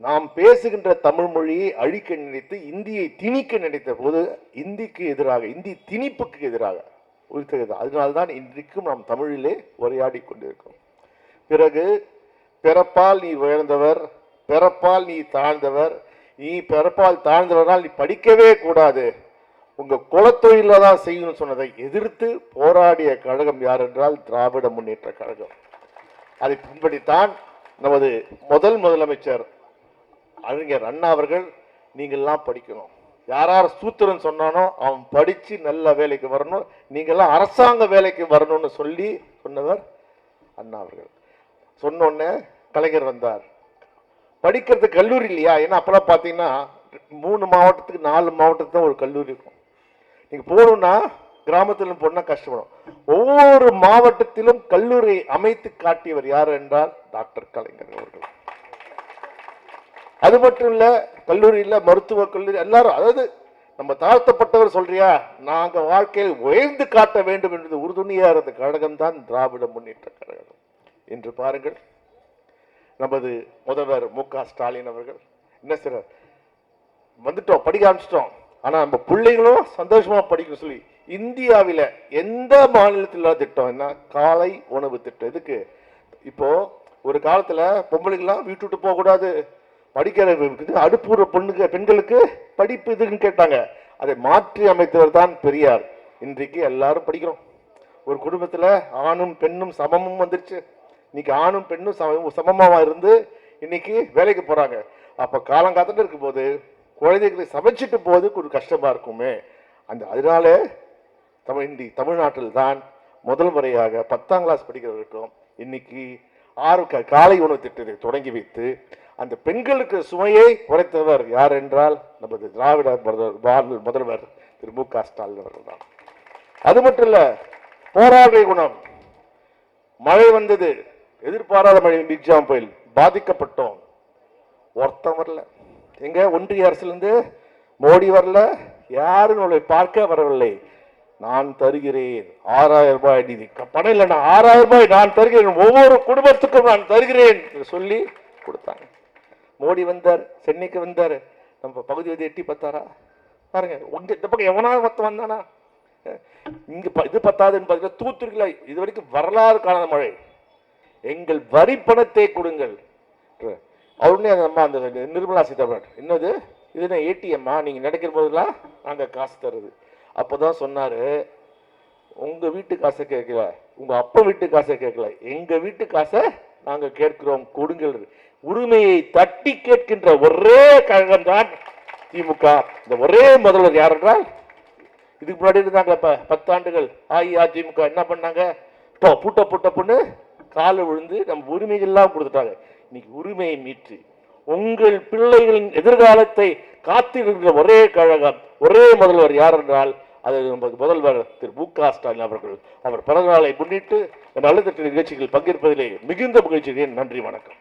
நாம் பேசுகின்ற தமிழ் மொழியை அழிக்க நினைத்து இந்தியை திணிக்க நினைத்த போது இந்திக்கு எதிராக, இந்தி திணிப்புக்கு எதிராக உயிர்த்தது. அதனால்தான் இன்றைக்கும் நாம் தமிழிலே உரையாடி கொண்டிருக்கிறோம். பிறகு பிறப்பால் நீ உயர்ந்தவர், பிறப்பால் நீ தாழ்ந்தவர், நீ பிறப்பால் தாழ்ந்தவரால் நீ படிக்கவே கூடாது, உங்க குலத்தொழில தான் செய்யணும்னு சொன்னதை எதிர்த்து போராடிய கழகம் யார் என்றால் திராவிட முன்னேற்ற கழகம். அதை பின்பற்றித்தான் நமது முதலமைச்சர் அறிஞர் அண்ணா அவர்கள் நீங்கள்லாம் படிக்கணும், யார் சூத்திரன் சொன்னானோ அவன் படிச்சு நல்ல வேலைக்கு வரணும், நீங்கள்லாம் அரசாங்க வேலைக்கு வரணும்னு சொல்லி சொன்னவர் அண்ணா அவர்கள். சொன்னோடனே கலைஞர் வந்தார். படிக்கிறதுக்கு கல்லூரி இல்லையா? ஏன்னா அப்பெல்லாம் பார்த்தீங்கன்னா 3 மாவட்டத்துக்கு 4 மாவட்டத்துக்கு தான் ஒரு கல்லூரி இருக்கும். நீங்க போகணும்னா கிராமத்திலும் போனா கஷ்டப்படும். ஒவ்வொரு மாவட்டத்திலும் கல்லூரி அமைத்து காட்டியவர் யார் என்றால் டாக்டர் கலைஞர் அவர்கள். அது மட்டும் இல்ல, கல்லூரியில் மருத்துவக் கல்லூரி எல்லாரும், அதாவது நம்ம தாழ்த்தப்பட்டவர் சொல்றியா, நாங்க வாழ்க்கையில் உயர்ந்து காட்ட வேண்டும் என்பது உறுதுணையா இருந்த கழகம் தான் திராவிட முன்னேற்ற கழகம். இன்று பாருங்கள், நமது முதல்வர் மு.க.ஸ்டாலின் அவர்கள் என்ன சார் வந்துட்டோம், படிக்க ஆரம்பிச்சிட்டோம், ஆனா நம்ம பிள்ளைங்களும் சந்தோஷமா படிக்க சொல்லி இந்தியாவில எந்த மாநிலத்தில் திட்டம் என்ன, காலை உணவு திட்டம். இதுக்கு இப்போ ஒரு காலத்துல பொம்பளைங்களாம் வீட்டு விட்டு போக கூடாது, படிக்கிற அடுப்புற பெண்களுக்கு படிப்பு இதுன்னு கேட்டாங்க. அதை மாற்றி அமைத்தவர் தான் பெரியார். இன்றைக்கு எல்லாரும் படிக்கிறோம். ஒரு குடும்பத்துல ஆணும் பெண்ணும் சமமும் வந்துருச்சு. இன்னைக்கு ஆணும் பெண்ணும் சமமா இருந்து இன்னைக்கு வேலைக்கு போறாங்க. அப்ப காலங்காலத்துல இருக்கும் போது குழந்தைகளை சமைச்சிட்டு போது ஒரு கஷ்டமா இருக்குமே. அதனால தமிழ்நாட்டில் தான் முதல் முறையாக 10ஆம் கிளாஸ் படிக்கிறவர்களுக்கும் இன்னைக்கு காலை உணவு திட்டத்தை தொடங்கி வைத்து அந்த பெண்களுக்கு சுமையை குறைத்தவர் யார் என்றால் நமது திராவிட முதல்வர் திரு மு.க.ஸ்டாலின் அவர்கள் தான். அது மட்டும் இல்ல, போராட்ட குணம். மழை வந்தது, எதிர்பாராத மழை, மிக்ஜாம் புயல், பாதிக்கப்பட்டோம், ஒருத்தம் வரல. எங்க ஒன்றிய அரசிலிருந்து மோடி வரல, யாரும் நம்மளை பார்க்க வரவில்லை. நான் தருகிறேன் 6000 ரூபாய் நிதி, பணம் இல்லைன்னா 6000 ரூபாய் நான் தருகிறேன், ஒவ்வொரு குடும்பத்துக்கும் நான் தருகிறேன் சொல்லி கொடுத்தாங்க. மோடி வந்தார், சென்னைக்கு வந்தார், நம்ம பகுதி வந்து எட்டி பார்த்தாரா? பாருங்க, இந்த பக்கம் எவனாவது மொத்தம் வந்தானா? இங்க இது பத்தாதுன்னு பார்த்தீங்கன்னா தூத்துக்குடியில் இது வரைக்கும் வரலாறு காணாத மழை. எங்கள் வரி பணத்தை கொடுங்கள். அவருனே நம்ம அந்த நிர்மலா சீதாராமன் என்னது இதுனா ஏடிஎம்மா, நீங்க நடக்கிற போதெல்லாம் நாங்க காசு தருது. அப்பதான் சொன்னாரு, உங்க வீட்டு காசை கேட்கல, உங்க அப்பா வீட்டு காசை கேட்கல, எங்க வீட்டு காசை நாங்க கேட்கிறோம், கொடுங்கள். உரிமையை தட்டி கேட்கின்ற ஒரே கழகம் தான் திமுக. இந்த ஒரே முதல்வர் யார் என்றால், இதுக்கு முன்னாடி இருந்தாங்க 10 ஆண்டுகள் அஇஅதிமுக என்ன பண்ணாங்க, பூட்ட பொண்ணு கால விழுந்து நம்ம உரிமைகள் எல்லாம் கொடுத்துட்டாங்க. இன்னைக்கு உரிமையை மீட்டு உங்கள் பிள்ளைகளின் எதிர்காலத்தை காத்திருக்கிற ஒரே கழகம், ஒரே முதல்வர் யார் என்றால் அது முதல்வர் திரு மு.க.ஸ்டாலின் அவர்கள். அவர் பிறந்தநாளை முன்னிட்டு நலத்திட்ட நிகழ்ச்சிகள் பங்கேற்பதிலே மிகுந்த மகிழ்ச்சி. நன்றி, வணக்கம்.